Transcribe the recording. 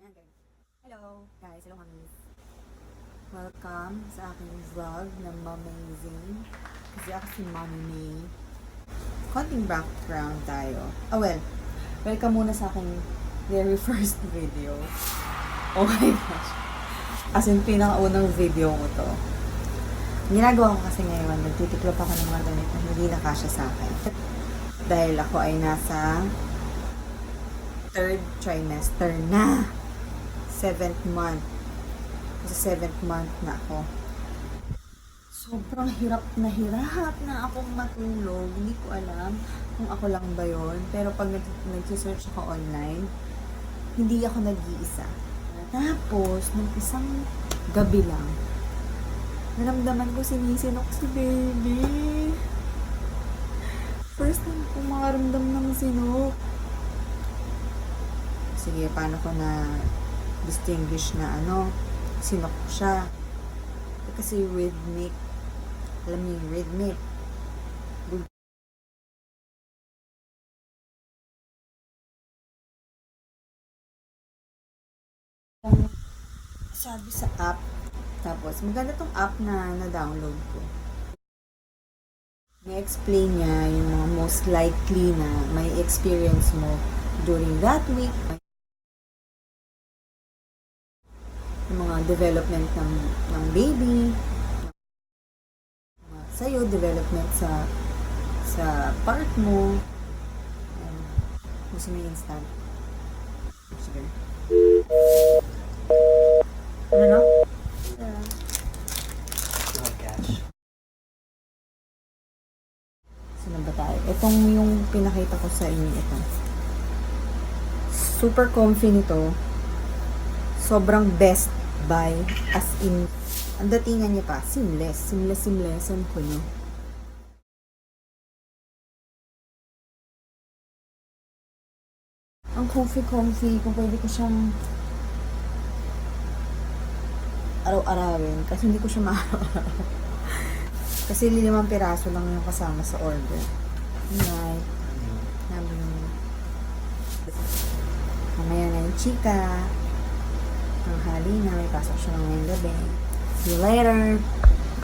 Hello guys, hello mommies. Welcome sa aking vlog na Mommyzing. Kasi ako si Mommy May. Konting background tayo. Welcome muna sa aking very first video. Oh my gosh. As in, pinakaunang video ko to. Ginagawa ko kasi ngayon, nagtitiklop ako ng mga damit na hindi nakasya sa akin. Dahil ako ay nasa 3rd trimester na. 7th month. Sa 7th month na ako. Sobrang hirap na akong matulog. Hindi ko alam kung ako lang ba yun. Pero pag nag-search ako online, hindi ako nag-iisa. Tapos, nung isang gabi lang, naramdaman ko sinisinok si baby. First time ko makaramdam ng sinok. Sige, paano ko na distinguish na sinok siya. Kasi rhythmic. Alam niyo yung rhythmic. Sabi sa app. Tapos, maganda tong app na na-download ko. Na-explain niya yung mga most likely na may experience mo during that week. Yung mga development ng baby. Sa'yo, development sa part mo. Gusto mo yung instant. Sige. Ano no? Saan ba tayo? Itong yung pinakita ko sa inyo ito. Super comfy nito. Sobrang best buy. As in, ang datingan niya pa, seamless. Seamless ko nyo. Ang comfy. Kung pwede ko siyang araw-arawin. Kasi hindi ko siya ma-araw-araw. Kasi 5 piraso lang yung kasama sa order. Alright. Mamaya na yung chika. Tanghali na. May pasok siya ng ngayong gabi. See you later!